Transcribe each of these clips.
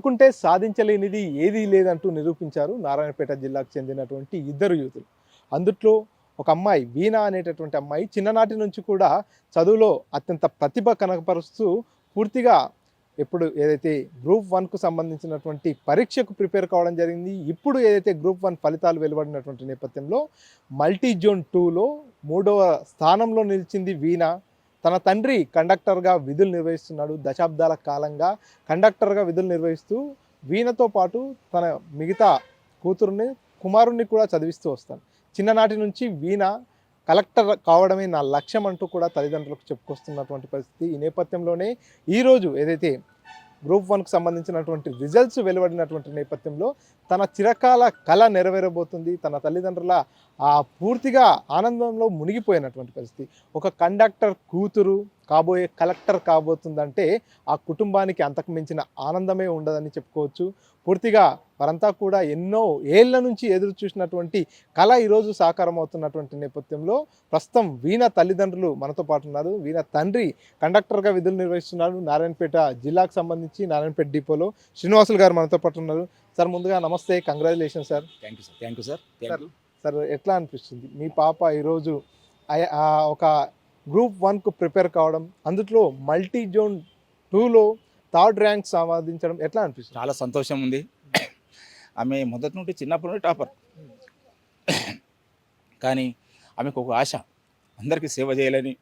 అనుకుంటే సాధించలేనిది ఏదీ లేదంటూ నిరూపించారు నారాయణపేట జిల్లాకు చెందినటువంటి ఇద్దరు యూతులు. అందుట్లో ఒక అమ్మాయి వీణ అనేటటువంటి అమ్మాయి చిన్ననాటి నుంచి కూడా చదువులో అత్యంత ప్రతిభ కనపరుస్తూ పూర్తిగా ఎప్పుడు ఏదైతే గ్రూప్ 1కు సంబంధించినటువంటి పరీక్షకు ప్రిపేర్ కావడం జరిగింది. ఇప్పుడు ఏదైతే గ్రూప్ 1 ఫలితాలు వెలువడినటువంటి నేపథ్యంలో మల్టీ జోన్ 2లో 3వ స్థానంలో నిలిచింది వీణ. తన తండ్రి కండక్టర్గా విధులు నిర్వహిస్తున్నాడు. దశాబ్దాల కాలంగా కండక్టర్గా విధులు నిర్వహిస్తూ వీణతో పాటు తన మిగతా కుమారుణ్ణి కూడా చదివిస్తూ వస్తాను. చిన్ననాటి నుంచి వీణ కలెక్టర్ కావడమే నా లక్ష్యం అంటూ కూడా తల్లిదండ్రులకు చెప్పుకొస్తున్నటువంటి పరిస్థితి. ఈ నేపథ్యంలోనే ఈరోజు ఏదైతే గ్రూప్ 1కు సంబంధించినటువంటి రిజల్ట్స్ వెలువడినటువంటి నేపథ్యంలో తన చిరకాల కళ నెరవేరబోతుంది. తన తల్లిదండ్రుల పూర్తిగా ఆనందంలో మునిగిపోయినటువంటి పరిస్థితి. ఒక కండక్టర్ కూతురు కాబోయే కలెక్టర్ కాబోతుందంటే ఆ కుటుంబానికి అంతకు మించిన ఆనందమే ఉండదని చెప్పుకోవచ్చు. పూర్తిగా వారంతా కూడా ఎన్నో ఏళ్ల నుంచి ఎదురు చూసినటువంటి కళ ఈరోజు సాకారం అవుతున్నటువంటి నేపథ్యంలో ప్రస్తుతం వీణ తల్లిదండ్రులు మనతో పాటు ఉన్నారు. వీణ తండ్రి కండక్టర్గా విధులు నిర్వహిస్తున్నారు నారాయణపేట జిల్లాకు సంబంధించి నారాయణపేట డిపోలో. శ్రీనివాసులు గారు మనతో పాటు ఉన్నారు. సార్ ముందుగా నమస్తే, congratulation sir. Thank you sir. Sir ఎట్లా అనిపిస్తుంది మీ పాప ఈరోజు ఒక గ్రూప్ 1కు ప్రిపేర్ కావడం, అందులో మల్టీ జోన్ 2లో 3rd ర్యాంక్ సాధించడం ఎట్లా అనిపిస్తుంది? చాలా సంతోషం ఉంది. ఆమె మొదటి నుండి చిన్నప్పటి నుండి టాపర్, కానీ ఆమెకు ఒక ఆశ, అందరికీ సేవ చేయాలని,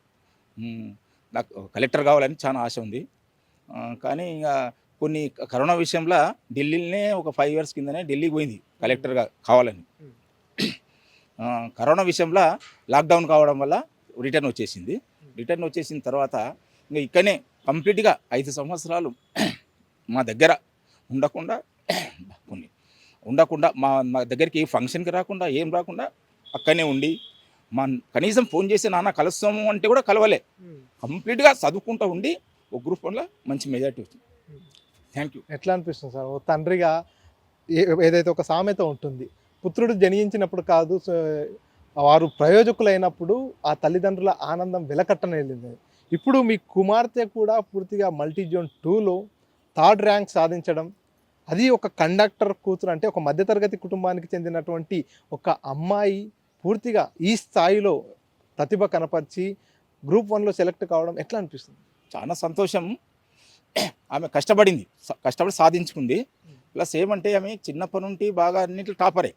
నాకు కలెక్టర్ కావాలని చాలా ఆశ ఉంది. కానీ ఇంకా కొన్ని కరోనా విషయంలో ఢిల్లీనే ఒక 5 years కిందనే ఢిల్లీకి పోయింది కలెక్టర్గా కావాలని. కరోనా విషయంలో లాక్డౌన్ కావడం వల్ల రిటర్న్ వచ్చేసిన తర్వాత ఇంకా ఇక్కడనే కంప్లీట్గా 5 సంవత్సరాలు మా దగ్గర ఉండకుండా మా దగ్గరికి ఏ ఫంక్షన్కి రాకుండా ఏం రాకుండా అక్కడనే ఉండి కనీసం ఫోన్ చేసి నాన్న కలుస్తాము అంటే కూడా కలవలే. కంప్లీట్గా చదువుకుంటూ ఉండి ఒక గ్రూప్ 1లో మంచి మెజార్టీ వచ్చింది. Thank you. ఎట్లా అనిపిస్తుంది సార్ ఓ తండ్రిగా? ఏదైతే ఒక సామెత ఉంటుంది, పుత్రుడు జనించినప్పుడు కాదు వారు ప్రయోజకులైనప్పుడు ఆ తల్లిదండ్రుల ఆనందం వెలకట్టనేళ్ళింది. ఇప్పుడు మీ కుమార్తె కూడా పూర్తిగా మల్టీ జోన్ 2లో 3rd ర్యాంక్ సాధించడం, అది ఒక కండక్టర్ కూతురు అంటే ఒక మధ్యతరగతి కుటుంబానికి చెందినటువంటి ఒక అమ్మాయి పూర్తిగా ఈ స్థాయిలో ప్రతిభ కనపరిచి గ్రూప్ 1లో సెలెక్ట్ కావడం ఎట్లా అనిపిస్తుంది? చాలా సంతోషం. ఆమె కష్టపడి సాధించుకుంది. ప్లస్ ఏమంటే ఆమె చిన్నప్పటి నుండి బాగా అన్నింటిలో టాపరే,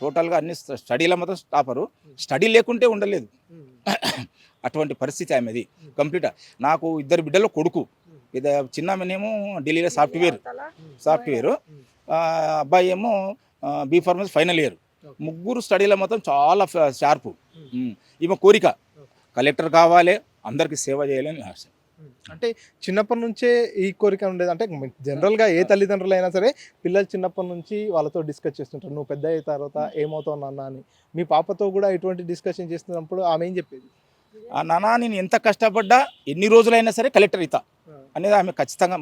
టోటల్గా అన్ని స్టడీల మాత్రం టాపరు. స్టడీ లేకుంటే ఉండలేదు, అటువంటి పరిస్థితి ఆమెది కంప్లీట్గా. నాకు 2 బిడ్డలు కొడుకు, చిన్న ఆమెనేమో ఢిల్లీలో సాఫ్ట్వేరు, అబ్బాయి ఏమో B.Pharmacy ఫైనల్ ఇయర్. ముగ్గురు స్టడీల మాత్రం చాలా షార్పు. ఈమె కోరిక కలెక్టర్ కావాలి, అందరికీ సేవ చేయాలని ఆశ. అంటే చిన్నప్పటి నుంచే ఈ కోరిక ఉండేది. అంటే జనరల్గా ఏ తల్లిదండ్రులు అయినా సరే పిల్లలు చిన్నప్పటి నుంచి వాళ్ళతో డిస్కస్ చేస్తుంటారు, నువ్వు పెద్ద అయిన తర్వాత ఏమవుతావు నాన్న అని. మీ పాపతో కూడా ఇటువంటి డిస్కషన్ చేస్తున్నప్పుడు ఆమె ఏం చెప్పేది? నాన్న నేను ఎంత కష్టపడ్డా ఎన్ని రోజులైనా సరే కలెక్టర్ అవుతా అనేది ఆమె ఖచ్చితంగా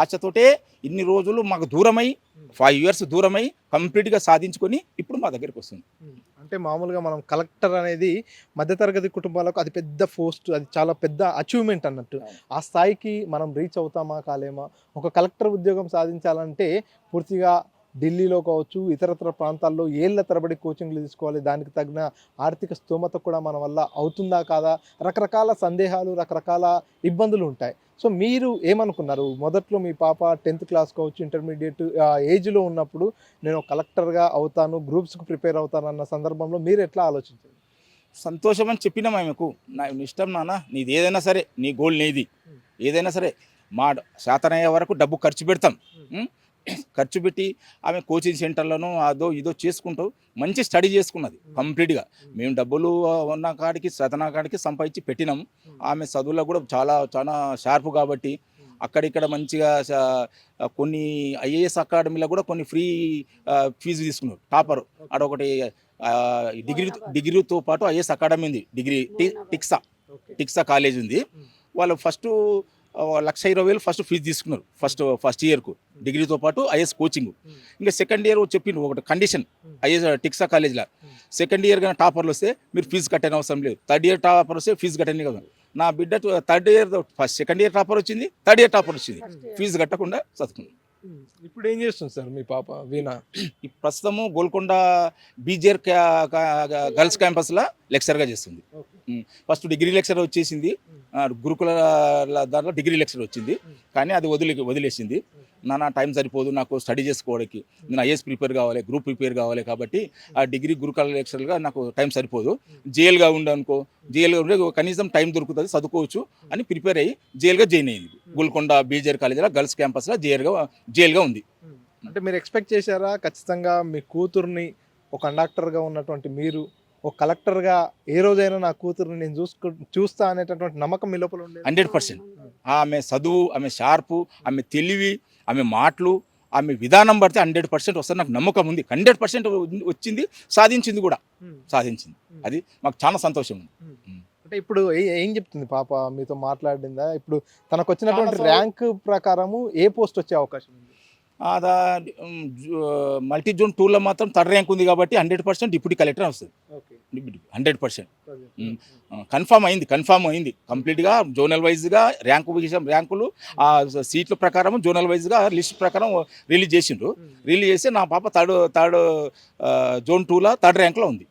ఆశతోటే ఇన్ని రోజులు మాకు దూరమై 5 years దూరమై కంప్లీట్గా సాధించుకొని ఇప్పుడు మా దగ్గరికి వస్తుంది. అంటే మామూలుగా మనం కలెక్టర్ అనేది మధ్యతరగతి కుటుంబాలకు అది పెద్ద పోస్ట్, అది చాలా పెద్ద అచీవ్మెంట్ అన్నట్టు. ఆ స్థాయికి మనం రీచ్ అవుతామా కాలేమా? ఒక కలెక్టర్ ఉద్యోగం సాధించాలంటే పూర్తిగా ఢిల్లీలో కావచ్చు ఇతరత్ర ప్రాంతాల్లో ఏళ్ల తరబడి కోచింగ్లు తీసుకోవాలి. దానికి తగిన ఆర్థిక స్తోమత కూడా మన వల్ల అవుతుందా కాదా, రకరకాల సందేహాలు, రకరకాల ఇబ్బందులు ఉంటాయి. సో మీరు ఏమనుకున్నారు మొదట్లో? మీ పాప 10th క్లాస్ కావచ్చు, ఇంటర్మీడియట్ ఏజ్లో ఉన్నప్పుడు నేను కలెక్టర్గా అవుతాను, గ్రూప్స్కి ప్రిపేర్ అవుతాను అన్న సందర్భంలో మీరు ఎట్లా ఆలోచించారు? సంతోషం అని చెప్పినాం ఆమెకు, నా ఇష్టం నాన్న, నీది ఏదైనా సరే, నీ గోల్ నీది ఏదైనా సరే, మా శాతనయ్యే వరకు డబ్బు ఖర్చు పెడతాం. ఖర్చు పెట్టి ఆమె కోచింగ్ సెంటర్లను అదో ఇదో చేసుకుంటూ మంచి స్టడీ చేసుకున్నది కంప్లీట్గా. మేము డబ్బులు ఉన్న కాడికి సతనా కాడికి సంపాదించి పెట్టినాం. ఆమె చదువులో కూడా చాలా షార్ప్ కాబట్టి అక్కడిక్కడ మంచిగా కొన్ని IAS అకాడమీలో కూడా కొన్ని ఫ్రీ ఫీజు తీసుకున్నారు. టాపర్ అడొకటి డిగ్రీతో పాటు IAS అకాడమీ ఉంది, డిగ్రీ టిక్సా కాలేజ్ ఉంది. వాళ్ళు ఫస్ట్ 1,20,000 ఫస్ట్ ఫీజు తీసుకున్నారు ఫస్ట్ ఇయర్కు, డిగ్రీతో పాటు IAS కోచింగ్. ఇంకా సెకండ్ ఇయర్ చెప్పిండ్రు ఒకటి కండిషన్, IAS టిక్సా కాలేజ్లో 2nd year కానీ టాపర్లు వస్తే మీరు ఫీజు కట్టని అవసరం లేదు, 3rd year టాపర్ వస్తే ఫీజు కట్టని కదా. నా బిడ్డ third year first second year topper వచ్చింది, థర్డ్ ఇయర్ టాపర్ వచ్చింది. ఫీజు కట్టకుండా చదువుకుంది. ఇప్పుడు ఏం చేస్తుంది సార్ మీ పాప వీణ? ఈ ప్రస్తుతము గోల్కొండ బీజేఆర్ గర్ల్స్ క్యాంపస్లో లెక్చర్గా చేస్తుంది. ఫస్ట్ డిగ్రీ లెక్చర్ వచ్చేసింది, గురుకుల దాంట్లో డిగ్రీ లెక్చర్ వచ్చింది, కానీ అది వదిలేసింది. నా టైం సరిపోదు నాకు స్టడీ చేసుకోవడానికి, నేను ఐఏఎస్ ప్రిపేర్ కావాలి, గ్రూప్ ప్రిపేర్ కావాలి, కాబట్టి ఆ డిగ్రీ గురుకుల లెక్చర్గా నాకు టైం సరిపోదు. జేఎల్గా ఉండనుకో, జేఎల్గా ఉండే కనీసం టైం దొరుకుతుంది, చదువుకోవచ్చు అని ప్రిపేర్ అయ్యి జేఎల్గా జాయిన్ అయ్యింది. గోల్కొండ బీజేఆర్ కాలేజీలో గర్ల్స్ క్యాంపస్లో జేఎల్గా ఉంది. అంటే మీరు ఎక్స్పెక్ట్ చేశారా ఖచ్చితంగా మీ కూతుర్ని ఒక కండక్టర్గా ఉన్నటువంటి మీరు ఒక కలెక్టర్గా ఏ రోజైనా నా కూతుర్ని నేను చూస్తా అనేటటువంటి నమ్మకం మీ లోపల ఉండేది? 100%. ఆమె చదువు, ఆమె షార్పు, ఆమె తెలివి, ఆమె మాటలు, ఆమె విధానం పడితే 100% వస్తుంది నాకు నమ్మకం ఉంది. 100% వచ్చింది, సాధించింది కూడా, సాధించింది. అది మాకు చాలా సంతోషం ఉంది. అంటే ఇప్పుడు ఏం చెప్తుంది పాప? మీతో మాట్లాడిందా? ఇప్పుడు తనకు వచ్చినటువంటి ర్యాంక్ ప్రకారము ఏ పోస్ట్ వచ్చే అవకాశం ఉంది? మల్టీ జోన్ 2లో మాత్రం థర్డ్ ర్యాంక్ ఉంది కాబట్టి 100% డిప్యూటీ కలెక్టర్ వస్తుంది. 100% కన్ఫామ్ అయింది కంప్లీట్గా. జోనల్ వైజ్గా ర్యాంకులు ఆ సీట్ల ప్రకారం జోనల్ వైజ్గా లిస్ట్ ప్రకారం రిలీజ్ చేసిండ్రు. రిలీజ్ చేసి నా పాప థర్డ్ జోన్ 2లో థర్డ్ ర్యాంక్లో ఉంది.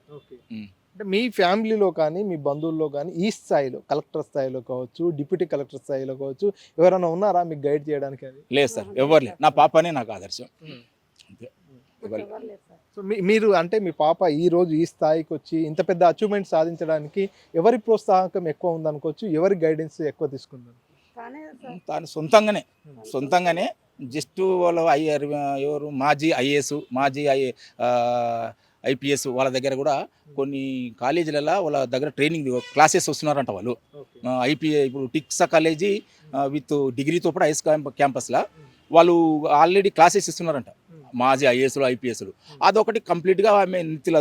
అంటే మీ ఫ్యామిలీలో కానీ మీ బంధువుల్లో కానీ ఈ స్థాయిలో కలెక్టర్ స్థాయిలో కావచ్చు, డిప్యూటీ కలెక్టర్ స్థాయిలో కావచ్చు, ఎవరైనా ఉన్నారా మీకు గైడ్ చేయడానికి? అది లేదు సార్, ఎవరు లేదు. నా పాపనే నాకు ఆదర్శం. అంతే. సో మీరు అంటే మీ పాప ఈ రోజు ఈ స్థాయికి వచ్చి ఇంత పెద్ద అచీవ్మెంట్ సాధించడానికి ఎవరి ప్రోత్సాహకం ఎక్కువ ఉందనుకోవచ్చు, ఎవరి గైడెన్స్ ఎక్కువ తీసుకుందాం? తాను సొంతంగానే జస్ట్ వాళ్ళు ఎవరు మాజీ ఐఏఎస్, మాజీ ఐపీఎస్ వాళ్ళ దగ్గర కూడా కొన్ని కాలేజీలలో వాళ్ళ దగ్గర ట్రైనింగ్ క్లాసెస్ వస్తున్నారంట వాళ్ళు. ఐపీఏ ఇప్పుడు టిక్సా కాలేజీ విత్ డిగ్రీతో పాటు ఐఎస్ క్యాంపస్లో వాళ్ళు ఆల్రెడీ క్లాసెస్ ఇస్తున్నారంట, మాజీ ఐఏఎస్లు ఐపీఎస్లు. అదొకటి కంప్లీట్గా ఆమె నిత్యలో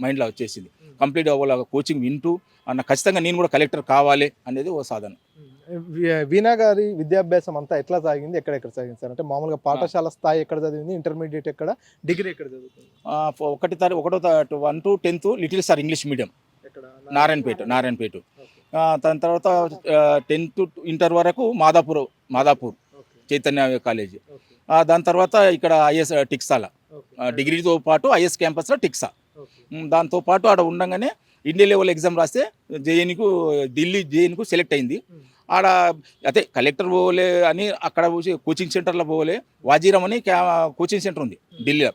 మైండ్లో వచ్చేసింది. కంప్లీట్గా వాళ్ళ కోచింగ్ వింటూ ఖచ్చితంగా నేను కూడా కలెక్టర్ కావాలి అనేది ఓ సాధన. వీణా గారి విద్యాభ్యాసం అంతా ఎట్లా సాగింది, ఎక్కడెక్కడ సాగింది సార్? అంటే మామూలుగా పాఠశాల స్థాయి ఎక్కడ చదివింది, ఇంటర్మీడియట్ ఎక్కడ, డిగ్రీ ఎక్కడ చదువుతుంది? 1 to 10th little star English medium Narayanpet. దాని తర్వాత 10th ఇంటర్ వరకు మాదాపూర్ చైతన్య కాలేజీ. దాని తర్వాత ఇక్కడ ఐఎస్ టిక్సాల డిగ్రీతో పాటు ఐఎస్ క్యాంపస్లో టిక్సా. దాంతో పాటు ఆడ ఉండగానే ఇండియా లెవెల్ ఎగ్జామ్ రాస్తే ఢిల్లీ జేఎన్కు సెలెక్ట్ అయింది. ఆడ అదే కలెక్టర్ పోలే అని అక్కడ కోచింగ్ సెంటర్లో పోలే, వాజీరం అని కోచింగ్ సెంటర్ ఉంది ఢిల్లీలో.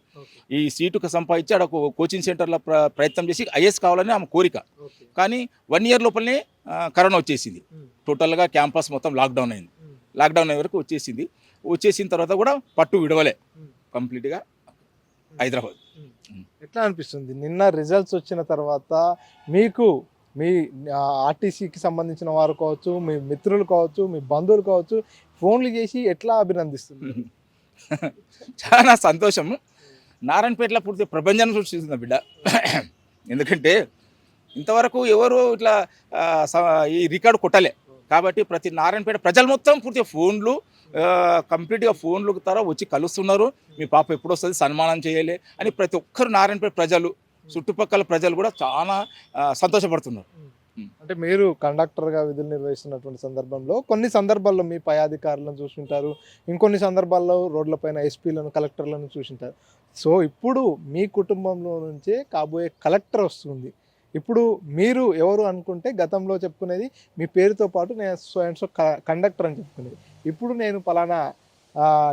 ఈ సీటుకు సంపాదించి ఆడ కోచింగ్ సెంటర్లో ప్రయత్నం చేసి ఐఏఎస్ కావాలని ఆమె కోరిక. కానీ 1 year లోపలనే కరోనా వచ్చేసింది. టోటల్గా క్యాంపస్ మొత్తం లాక్డౌన్ అయింది. లాక్డౌన్ అయ్యే వరకు వచ్చేసిన తర్వాత కూడా పట్టు విడవలే, కంప్లీట్గా హైదరాబాద్. ఎట్లా అనిపిస్తుంది నిన్న రిజల్ట్స్ వచ్చిన తర్వాత మీకు? మీ ఆర్టీసీకి సంబంధించిన వారు కావచ్చు, మీ మిత్రులు కావచ్చు, మీ బంధువులు కావచ్చు, ఫోన్లు చేసి ఎట్లా అభినందిస్తుంది? చాలా సంతోషం. నారాయణపేటలో పూర్తి ప్రపంచాన్ని సృష్టిస్తుంది బిడ్డ. ఎందుకంటే ఇంతవరకు ఎవరు ఇట్లా ఈ రికార్డు కొట్టలే కాబట్టి ప్రతి నారాయణపేట ప్రజలు మొత్తం పూర్తిగా ఫోన్లు, కంప్లీట్గా ఫోన్లు ద్వారా వచ్చి కలుస్తున్నారు. మీ పాప ఎప్పుడు వస్తుంది, సన్మానం చేయాలి అని ప్రతి ఒక్కరు నారాయణపేట ప్రజలు, చుట్టుపక్కల ప్రజలు కూడా చాలా సంతోషపడుతున్నారు. అంటే మీరు కండక్టర్గా విధులు నిర్వహిస్తున్నటువంటి సందర్భంలో కొన్ని సందర్భాల్లో మీ పై అధికారులను చూసుంటారు, ఇంకొన్ని సందర్భాల్లో రోడ్లపైన ఎస్పీలను, కలెక్టర్లను చూసింటారు. సో ఇప్పుడు మీ కుటుంబంలో నుంచే కాబోయే కలెక్టర్ వస్తుంది. ఇప్పుడు మీరు ఎవరు అనుకుంటే గతంలో చెప్పుకునేది మీ పేరుతో పాటు నేను సో అండ్ సో కండక్టర్ అని చెప్పుకునేది. ఇప్పుడు నేను పలానా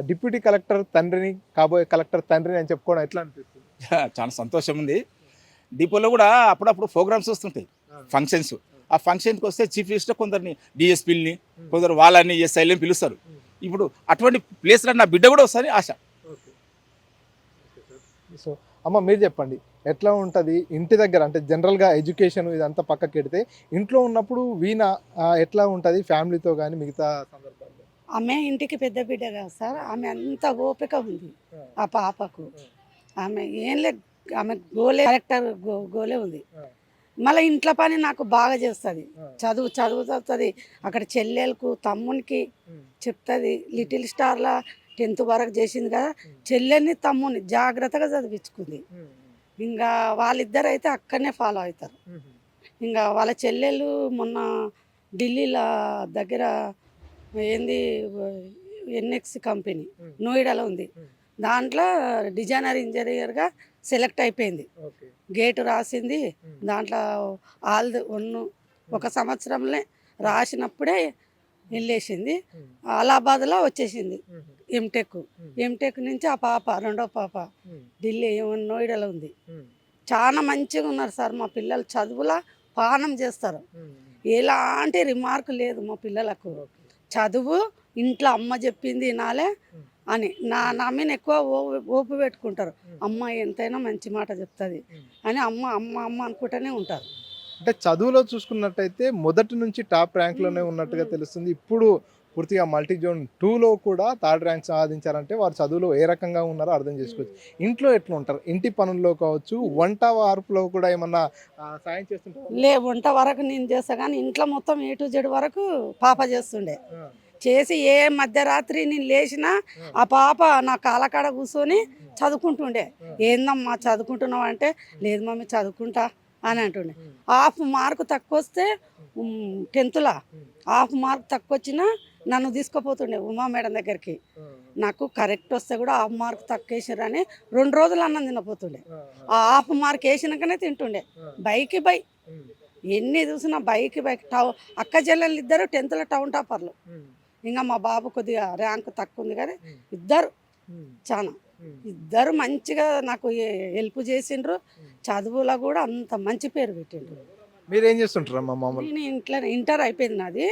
డిప్యూటీ కలెక్టర్ తండ్రిని, కాబోయే కలెక్టర్ తండ్రిని అని చెప్పుకోవడం ఎట్లా అనిపిస్తుంది? చాలా సంతోషం ఉంది. డిపోలో కూడా అప్పుడప్పుడు ప్రోగ్రామ్స్ వస్తుంటాయి, ఫంక్షన్స్. ఆ ఫంక్షన్కి వస్తే చీఫ్ మినిస్టర్ కొందరిని డిఎస్పీలని, కొందరు వాళ్ళని ఎస్ఐలని పిలుస్తారు. ఇప్పుడు అటువంటి ప్లేస్లో నా బిడ్డ కూడా వస్తుంది ఆశ. సో అమ్మ మీరు చెప్పండి, ఎట్లా ఉంటుంది ఇంటి దగ్గర? అంటే జనరల్గా ఎడ్యుకేషన్ ఇదంతా పక్కకి పెడితే ఇంట్లో ఉన్నప్పుడు వీణ ఎట్లా ఉంటుంది ఫ్యామిలీతో కానీ మిగతా సందర్భాల్లో? ఆమె ఇంటికి పెద్ద బిడ్డ కదా సార్, ఆమె అంత ఓపిక ఉంది ఆ పాపకు. ఆమె ఏం లేదు, ఆమె గోలే కలెక్టర్ గోలే ఉంది. మళ్ళీ ఇంట్లో పని నాకు బాగా చేస్తుంది, చదువుతుంది. అక్కడ చెల్లెలకు తమ్మునికి చెప్తుంది. లిటిల్ స్టార్లా 10th వరకు చేసింది కదా, చెల్లెల్ని తమ్ముని జాగ్రత్తగా చదివించుకుంది. ఇంకా వాళ్ళిద్దరు అయితే అక్కడనే ఫాలో అవుతారు. ఇంకా వాళ్ళ చెల్లెళ్ళు మొన్న ఢిల్లీలో దగ్గర ఏంది ఎన్ఎక్స్ కంపెనీ నోయిడాలో ఉంది. దాంట్లో డిజైనర్ ఇంజనీర్గా సెలెక్ట్ అయిపోయింది. గేటు రాసింది దాంట్లో ఒక సంవత్సరంలో రాసినప్పుడే వెళ్ళేసింది. అలహాబాద్లో వచ్చేసింది ఎంటెక్ నుంచి ఆ పాప రెండో పాప ఢిల్లీ నోయిడాలో ఉంది. చాలా మంచిగా ఉన్నారు సార్. మా పిల్లలు చదువులా పానం చేస్తారు. ఎలాంటి రిమార్క్ లేదు మా పిల్లలకు. చదువు ఇంట్లో అమ్మ చెప్పింది వినాలే అని నా మీద ఎక్కువ ఓపు పెట్టుకుంటారు. అమ్మ ఎంతైనా మంచి మాట చెప్తుంది అని అమ్మ అమ్మ అమ్మ అనుకుంటూనే ఉంటారు. అంటే చదువులో చూసుకున్నట్టయితే మొదటి నుంచి టాప్ ర్యాంక్లోనే ఉన్నట్టుగా తెలుస్తుంది. ఇప్పుడు పూర్తిగా మల్టీ జోన్ 2లో కూడా థర్డ్ ర్యాంక్ సాధించారంటే వారు చదువులో ఏ రకంగా ఉన్నారో అర్థం చేసుకోవచ్చు. ఇంట్లో ఎట్లా ఉంటారు? ఇంటి పనుల్లో కావచ్చు, వంట వార్పులో కూడా ఏమన్నా సాయం చేస్తుంటారు? వంట వరకు నేను చేస్తా కానీ ఇంట్లో మొత్తం A to Z వరకు పాప చేస్తుండే. చేసి ఏ మధ్యరాత్రి నేను లేచినా ఆ పాప నా కాలకాడ కూర్చొని చదువుకుంటుండే. ఏందమ్మా చదువుకుంటున్నావు అంటే, లేదు మమ్మీ చదువుకుంటా అని అంటుండే. హాఫ్ మార్క్ తక్కువ వస్తే 10th హాఫ్ మార్క్ తక్కువ వచ్చినా నన్ను తీసుకుపోతుండే ఉమా మేడం దగ్గరికి. నాకు కరెక్ట్ వస్తే కూడా హాఫ్ మార్క్ తక్కువ వేసిరని 2 రోజులు అన్నం తినపోతుండే. ఆ హాఫ్ మార్క్ వేసినాకనే తింటుండే. బైక్ ఎన్ని చూసినా బైక్ అక్క చెల్లెళ్ళు ఇద్దరు 10th టౌన్ టాపర్లు. ఇంకా మా బాబు కొద్దిగా ర్యాంక్ తక్కువ ఉంది కానీ ఇద్దరు మంచిగా నాకు హెల్ప్ చేసిండ్రు. చదువులో కూడా అంత మంచి పేరు పెట్టిండ్రు. మీరేం చేస్తుంటారమ్మా మామూలు? నేను ఇంట్లోనే ఇంటర్ అయిపోయింది నాది.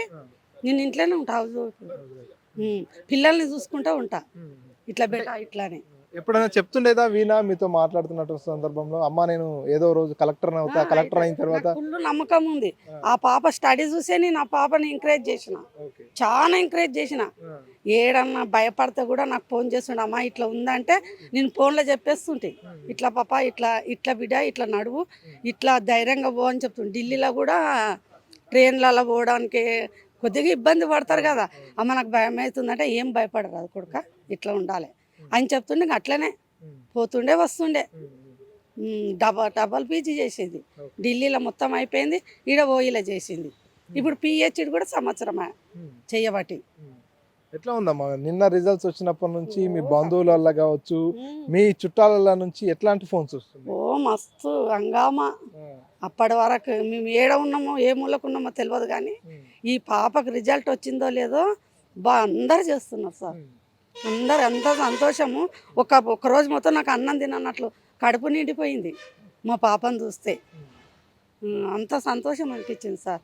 నేను ఇంట్లోనే ఉంటా. పిల్లల్ని చూసుకుంటూ ఉంటా. ఇట్లా ఇట్లానే ఎప్పుడైనా చెప్తుండేదా వీణా మీతో మాట్లాడుతున్నట్టు సందర్భంలో, అమ్మ నేను ఏదో రోజు కలెక్టర్ అవుతా, కలెక్టర్ అయిన తర్వాత? ఫుల్ నమ్మకం ఉంది. ఆ పాప స్టడీ చూసే నేను ఆ పాపని ఎంకరేజ్ చేసిన, చాలా ఎంకరేజ్ చేసిన. ఏడన్నా భయపడితే కూడా నాకు ఫోన్ చేస్తుండే, అమ్మ ఇట్లా ఉందంటే నేను ఫోన్లో చెప్పేస్తుంటే, ఇట్లా పాప ఇట్లా బిడ్డ ఇట్లా నడువు, ఇట్లా ధైర్యంగా పో అని చెప్తుండే. ఢిల్లీలో కూడా ట్రైన్లలో పోవడానికి కొద్దిగా ఇబ్బంది పడతారు కదా, అమ్మ నాకు భయం అవుతుందంటే ఏం భయపడరాదు కొడుక, ఇట్లా ఉండాలి అని చెప్తుండే. అట్లనే పోతుండే వస్తుండే. డబల్ పీజీ చేసేది. ఢిల్లీలో మొత్తం అయిపోయింది, ఈడ ఓయిలో చేసింది. ఇప్పుడు PhD కూడా సంవత్సరం చేయబట్టి. ఎట్లా ఉందమ్మా నిన్న రిజల్ట్స్ వచ్చినప్పటి నుంచి మీ బంధువుల కావచ్చు, మీ చుట్టాల నుంచి ఎట్లాంటి ఫోన్స్ వస్తుంది? ఓ మస్తు హంగామా. అప్పటి వరకు మేము ఏడ ఉన్నామో ఏ మూలకు ఉన్నామో తెలియదు కానీ ఈ పాపకు రిజల్ట్ వచ్చిందో లేదో అందరు చేస్తున్నారు సార్. అందరు ఎంత సంతోషము. ఒక రోజు మొత్తం నాకు అన్నం తినన్నట్లు కడుపు నిండిపోయింది మా పాపను చూస్తే. అంత సంతోషం అనిపించింది సార్.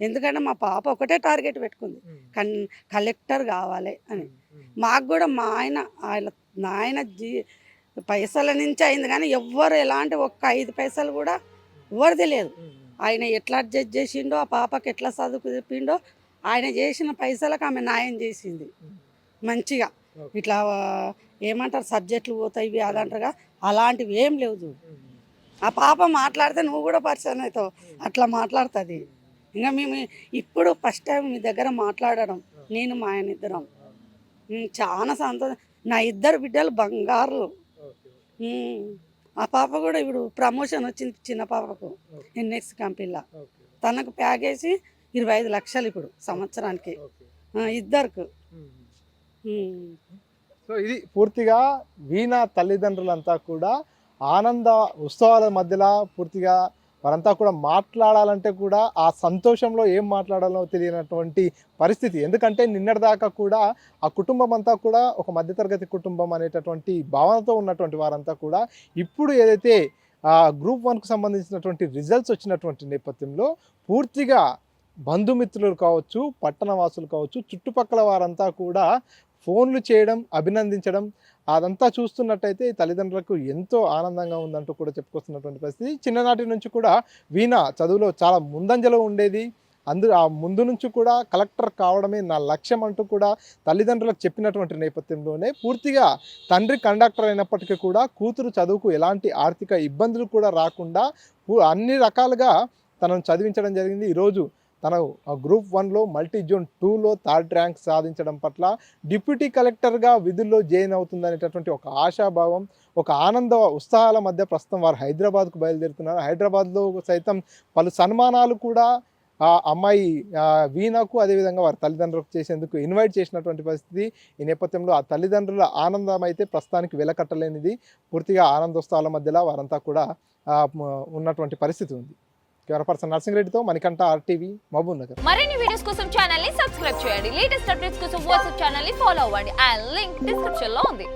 ఎందుకంటే మా పాప ఒకటే టార్గెట్ పెట్టుకుంది, కలెక్టర్ కావాలి అని. మాకు కూడా మా ఆయన పైసల నుంచి అయింది కానీ ఎవ్వరు ఎలాంటి ఒక్క 5 పైసలు కూడా ఎవరు తెలియదు. ఆయన ఎట్లా అడ్జస్ట్ చేసిండో, ఆ పాపకి ఎట్లా చదువుకు చెప్పిండో, ఆయన చేసిన పైసలకు ఆమె న్యాయం చేసింది మంచిగా. ఇట్లా ఏమంటారు సబ్జెక్టులు పోతాయి ఇవి అదంటారుగా, అలాంటివి ఏం లేవు. ఆ పాప మాట్లాడితే నువ్వు కూడా పరిచయం అవుతావు, అట్లా మాట్లాడుతుంది. ఇంకా మేము ఇప్పుడు ఫస్ట్ టైం మీ దగ్గర మాట్లాడడం, నేను మా ఆయన ఇద్దరం చాలా సంతోషం. నా 2 బిడ్డలు బంగారు. ఆ పాప కూడా ఇప్పుడు ప్రమోషన్ వచ్చింది చిన్న పాపకు ఎన్ఎక్స్ కంపెనీలో. తనకు ప్యాకేజీ 25 లక్షలు ఇప్పుడు సంవత్సరానికి ఇద్దరికి. సో ఇది పూర్తిగా వీణా తల్లిదండ్రులంతా కూడా ఆనంద ఉత్సవాల మధ్యలో పూర్తిగా వారంతా కూడా మాట్లాడాలంటే కూడా ఆ సంతోషంలో ఏం మాట్లాడాలో తెలియనటువంటి పరిస్థితి. ఎందుకంటే నిన్నటిదాకా కూడా ఆ కుటుంబం అంతా కూడా ఒక మధ్యతరగతి కుటుంబం అనేటటువంటి భావనతో ఉన్నటువంటి వారంతా కూడా ఇప్పుడు ఏదైతే గ్రూప్ 1కు సంబంధించినటువంటి రిజల్ట్స్ వచ్చినటువంటి నేపథ్యంలో పూర్తిగా బంధుమిత్రులు కావచ్చు, పట్టణవాసులు కావచ్చు, చుట్టుపక్కల వారంతా కూడా ఫోన్లు చేయడం, అభినందించడం, అదంతా చూస్తున్నట్టయితే తల్లిదండ్రులకు ఎంతో ఆనందంగా ఉందంటూ కూడా చెప్పుకొస్తున్నటువంటి పరిస్థితి. చిన్ననాటి నుంచి కూడా వీణా చదువులో చాలా ముందంజలో ఉండేది. ఆ ముందు నుంచి కూడా కలెక్టర్ కావడమే నా లక్ష్యం అంటూ కూడా తల్లిదండ్రులకు చెప్పినటువంటి నేపథ్యంలోనే పూర్తిగా తండ్రి కండక్టర్ అయినప్పటికీ కూడా కూతురు చదువుకు ఎలాంటి ఆర్థిక ఇబ్బందులు కూడా రాకుండా అన్ని రకాలుగా తనను చదివించడం జరిగింది. ఈరోజు తన గ్రూప్ 1లో మల్టీ జోన్ 2లో థర్డ్ ర్యాంక్ సాధించడం పట్ల డిప్యూటీ కలెక్టర్గా విధుల్లో జాయిన్ అవుతుందనేటటువంటి ఒక ఆశాభావం, ఒక ఆనంద ఉత్సాహాల మధ్య ప్రస్తుతం వారు హైదరాబాద్కు బయలుదేరుతున్నారు. హైదరాబాద్లో సైతం పలు సన్మానాలు కూడా ఆ అమ్మాయి వీణకు అదేవిధంగా వారి తల్లిదండ్రులకు చేసేందుకు ఇన్వైట్ చేసినటువంటి పరిస్థితి. ఈ నేపథ్యంలో ఆ తల్లిదండ్రుల ఆనందం అయితే ప్రస్తుతానికి వెలకట్టలేనిది. పూర్తిగా ఆనందోత్సవాల మధ్యలో వారంతా కూడా ఉన్నటువంటి పరిస్థితి ఉంది. కెమెరా పర్సన్ నర్సింగ్ రెడ్డితో మణికంఠ, RTV, మహబూబ్ నగర్. మరిన్ని వీడియోస్ కోసం ఛానల్ ని సబ్స్క్రైబ్ చేయండి. లేటెస్ట్ అప్డేట్స్ కోసం వాట్సాప్ ఛానల్ ని ఫాలో అవ్వండి. ఆ లింక్ డిస్క్రిప్షన్ లో ఉంది.